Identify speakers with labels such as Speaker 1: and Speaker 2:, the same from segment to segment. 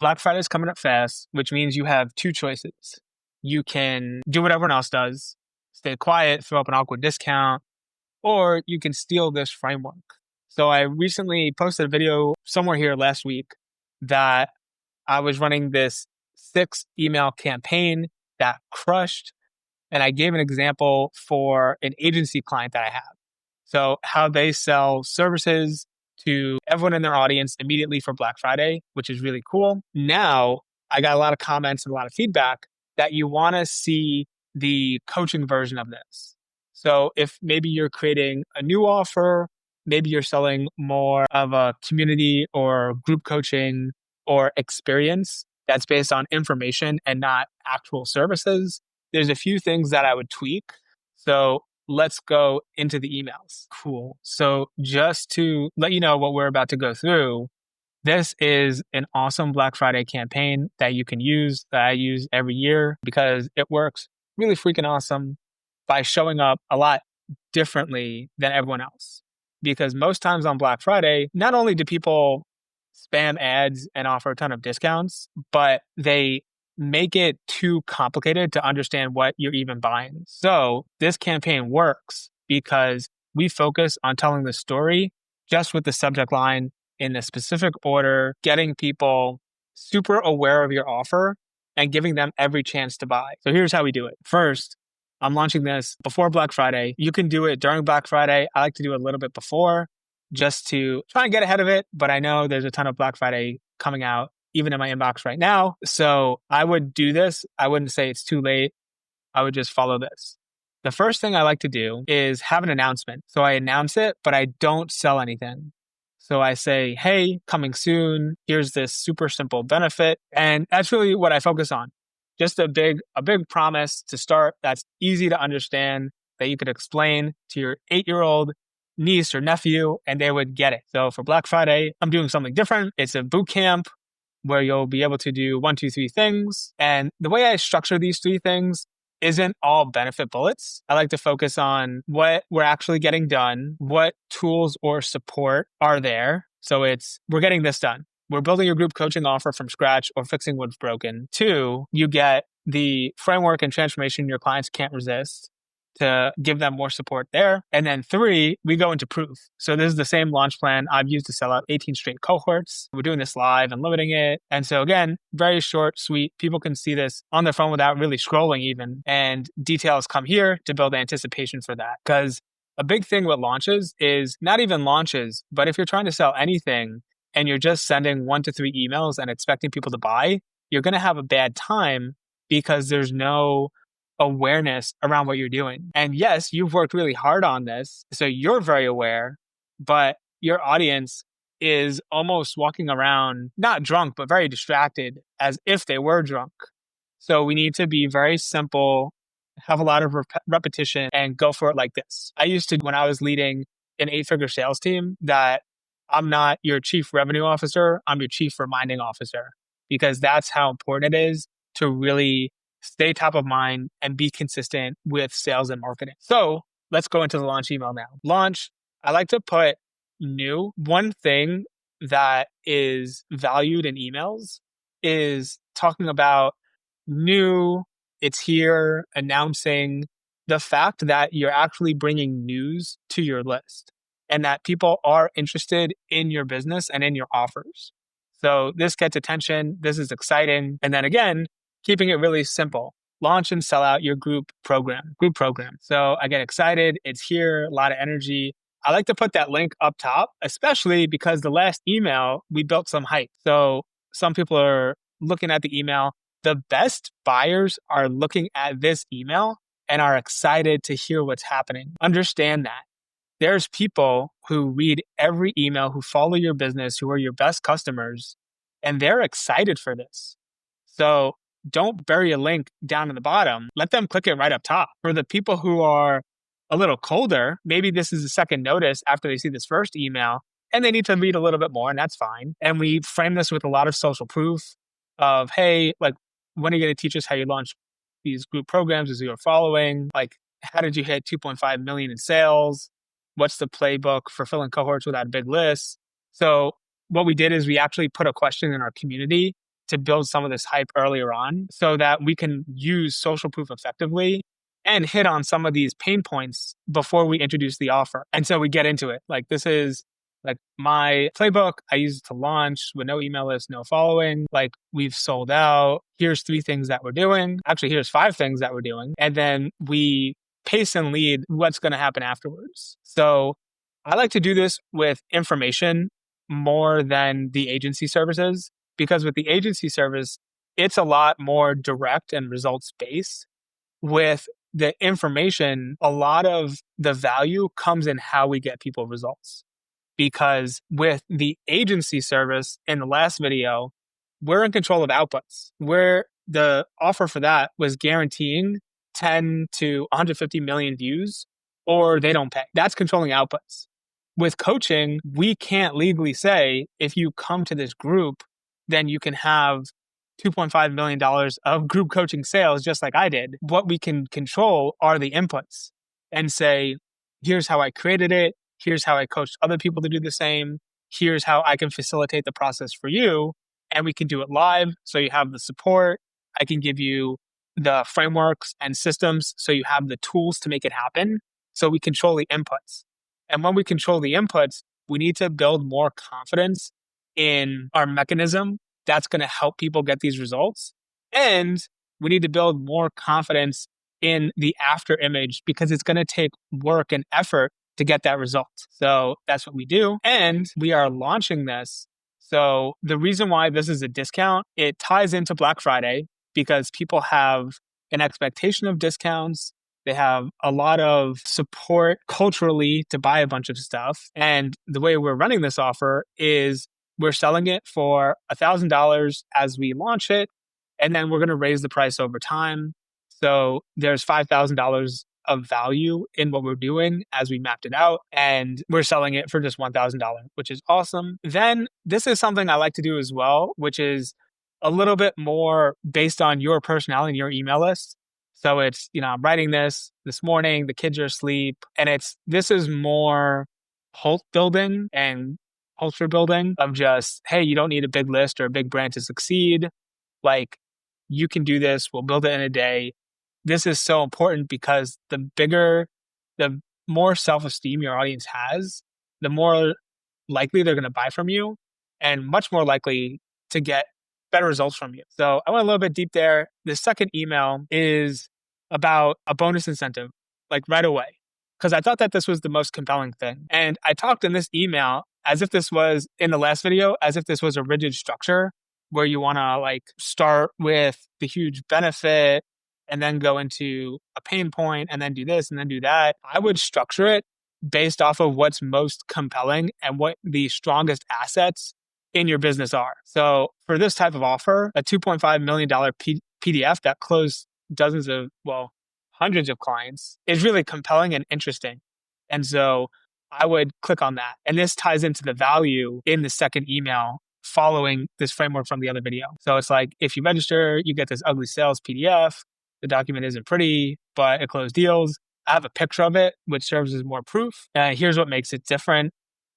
Speaker 1: Black Friday is coming up fast, which means you have two choices. You can do what everyone else does, stay quiet, throw up an awkward discount, or you can steal this framework. So I recently posted a video somewhere here last week that I was running this 6 email campaign that crushed. And I gave an example for an agency client that I have. So how they sell services to everyone in their audience immediately for Black Friday, which is really cool. Now I got a lot of comments and a lot of feedback that you want to see the coaching version of this. So if maybe you're creating a new offer, maybe you're selling more of a community or group coaching or experience that's based on information and not actual services, there's a few things that I would tweak. So let's go into the emails. Cool. So just to let you know what we're about to go through, this is an awesome Black Friday campaign that you can use, that I use every year because it works really freaking awesome by showing up a lot differently than everyone else. Because most times on Black Friday, not only do people spam ads and offer a ton of discounts, but they make it too complicated to understand what you're even buying. So this campaign works because we focus on telling the story just with the subject line in a specific order, getting people super aware of your offer and giving them every chance to buy. So here's how we do it. First, I'm launching this before Black Friday. You can do it during Black Friday. I like to do it a little bit before just to try and get ahead of it. But I know there's a ton of Black Friday coming out even in my inbox right now. So I would do this. I wouldn't say it's too late. I would just follow this. The first thing I like to do is have an announcement. So I announce it, but I don't sell anything. So I say, hey, coming soon. Here's this super simple benefit. And that's really what I focus on. Just a big promise to start that's easy to understand, that you could explain to your 8-year-old niece or nephew, and they would get it. So for Black Friday, I'm doing something different. It's a boot camp where you'll be able to do 1, 2, 3 things. And the way I structure these 3 things isn't all benefit bullets. I like to focus on what we're actually getting done, what tools or support are there. So we're getting this done. We're building a group coaching offer from scratch or fixing what's broken. 2, you get the framework and transformation your clients can't resist to give them more support there. And then 3, we go into proof. So this is the same launch plan I've used to sell out 18 straight cohorts. We're doing this live and limiting it. And so again, very short, sweet. People can see this on their phone without really scrolling even. And details come here to build anticipation for that. Because a big thing with launches is not even launches, but if you're trying to sell anything and you're just sending 1 to 3 emails and expecting people to buy, you're going to have a bad time because there's no awareness around what you're doing. And yes, you've worked really hard on this, so you're very aware, but your audience is almost walking around, not drunk, but very distracted as if they were drunk. So we need to be very simple, have a lot of repetition, and go for it like this. I used to, when I was leading an 8-figure sales team, that I'm not your chief revenue officer, I'm your chief reminding officer, because that's how important it is to really stay top of mind and be consistent with sales and marketing. So let's go into the launch email now. Launch, I like to put new. One thing that is valued in emails is talking about new, it's here, announcing the fact that you're actually bringing news to your list and that people are interested in your business and in your offers. So this gets attention. This is exciting. And then again, keeping it really simple. Launch and sell out your group program. So I get excited. It's here, a lot of energy. I like to put that link up top, especially because the last email, we built some hype. So some people are looking at the email. The best buyers are looking at this email and are excited to hear what's happening. Understand that. There's people who read every email, who follow your business, who are your best customers, and they're excited for this. So don't bury a link down in the bottom. Let them click it right up top. For the people who are a little colder, maybe this is a second notice after they see this first email and they need to read a little bit more, and that's fine. And we frame this with a lot of social proof of, hey, like, when are you going to teach us how you launch these group programs as you're following? Like, how did you hit 2.5 million in sales? What's the playbook for filling cohorts without a big list? So what we did is we actually put a question in our community to build some of this hype earlier on so that we can use social proof effectively and hit on some of these pain points before we introduce the offer. And so we get into it. Like, this is like my playbook. I use it to launch with no email list, no following. Like, we've sold out. Here's 3 things that we're doing. Actually, here's 5 things that we're doing. And then we pace and lead what's going to happen afterwards. So I like to do this with information more than the agency services, because with the agency service, it's a lot more direct and results based. With the information, a lot of the value comes in how we get people results. Because with the agency service in the last video, we're in control of outputs, where the offer for that was guaranteeing 10 to 150 million views or they don't pay. That's controlling outputs. With coaching, we can't legally say if you come to this group, then you can have $2.5 million of group coaching sales, just like I did. What we can control are the inputs and say, here's how I created it. Here's how I coached other people to do the same. Here's how I can facilitate the process for you. And we can do it live. So you have the support. I can give you the frameworks and systems. So you have the tools to make it happen. So we control the inputs. And when we control the inputs, we need to build more confidence in our mechanism that's going to help people get these results. And we need to build more confidence in the after image because it's going to take work and effort to get that result. So that's what we do. And we are launching this. So the reason why this is a discount, it ties into Black Friday because people have an expectation of discounts. They have a lot of support culturally to buy a bunch of stuff. And the way we're running this offer is we're selling it for $1,000 as we launch it. And then we're going to raise the price over time. So there's $5,000 of value in what we're doing as we mapped it out. And we're selling it for just $1,000, which is awesome. Then this is something I like to do as well, which is a little bit more based on your personality and your email list. So it's, I'm writing this morning, the kids are asleep, and this is more cult building and culture building of just, hey, you don't need a big list or a big brand to succeed. Like, you can do this. We'll build it in a day. This is so important because the more self-esteem your audience has, the more likely they're going to buy from you and much more likely to get better results from you. So I went a little bit deep there. The second email is about a bonus incentive, like right away, because I thought that this was the most compelling thing. And I talked in this email as if this was in the last video, as if this was a rigid structure where you want to like start with the huge benefit and then go into a pain point and then do this and then do that. I would structure it based off of what's most compelling and what the strongest assets in your business are. So for this type of offer, a $2.5 million PDF that closed hundreds of clients is really compelling and interesting. And so I would click on that. And this ties into the value in the second email following this framework from the other video. So it's like, if you register, you get this ugly sales PDF. The document isn't pretty, but it closed deals. I have a picture of it, which serves as more proof. Here's what makes it different.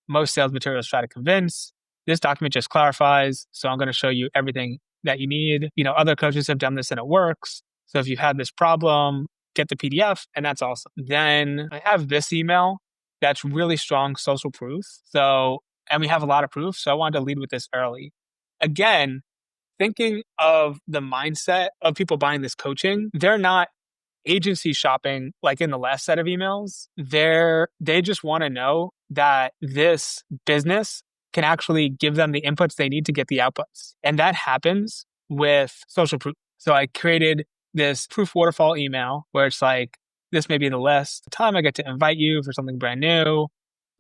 Speaker 1: Most sales materials try to convince. This document just clarifies. So I'm going to show you everything that you need. Other coaches have done this and it works. So if you had this problem, get the PDF, and that's awesome. Then I have this email that's really strong social proof. And we have a lot of proof. So I wanted to lead with this early. Again, thinking of the mindset of people buying this coaching, they're not agency shopping like in the last set of emails. They just want to know that this business can actually give them the inputs they need to get the outputs. And that happens with social proof. So I created this proof waterfall email where it's like, this may be the last time I get to invite you for something brand new.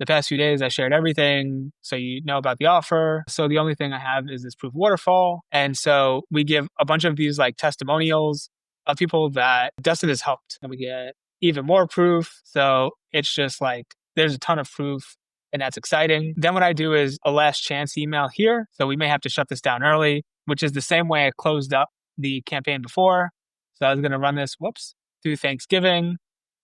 Speaker 1: The past few days, I shared everything so you know about the offer. So the only thing I have is this proof waterfall. And so we give a bunch of these like testimonials of people that Dustin has helped. And we get even more proof. So it's just like, there's a ton of proof and that's exciting. Then what I do is a last chance email here. So we may have to shut this down early, which is the same way I closed up the campaign before. So I was going to run this, through Thanksgiving,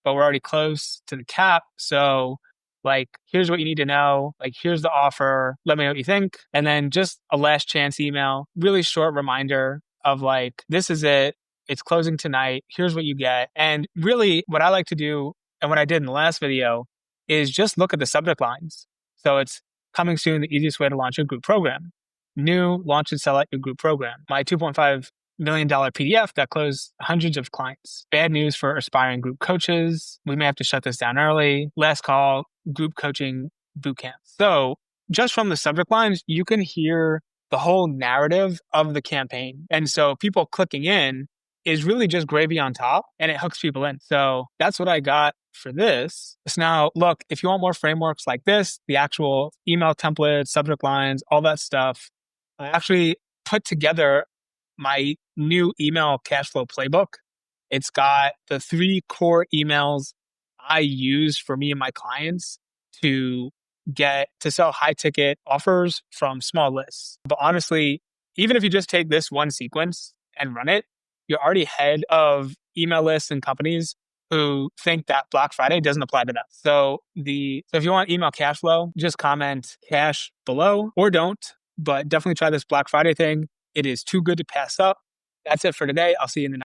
Speaker 1: but we're already close to the cap. So Like, here's what you need to know. Like, here's the offer. Let me know what you think. And then just a last chance email, really short reminder of like, this is it. It's closing tonight. Here's what you get. And really, what I like to do, and what I did in the last video, is just look at the subject lines. So it's coming soon, the easiest way to launch a group program. New, launch and sell out your group program. My $2.5 million PDF that closed hundreds of clients. Bad news for aspiring group coaches. We may have to shut this down early. Last call, group coaching bootcamp. So just from the subject lines, you can hear the whole narrative of the campaign. And so people clicking in is really just gravy on top, and it hooks people in. So that's what I got for this. So now, look, if you want more frameworks like this, the actual email templates, subject lines, all that stuff, I actually put together my new email cash flow playbook. It's got the 3 core emails I use for me and my clients to get to sell high ticket offers from small lists. But honestly, even if you just take this one sequence and run it, you're already ahead of email lists and companies who think that Black Friday doesn't apply to them. So if you want email cash flow, just comment cash below or don't, but definitely try this Black Friday thing. It is too good to pass up. That's it for today. I'll see you in the next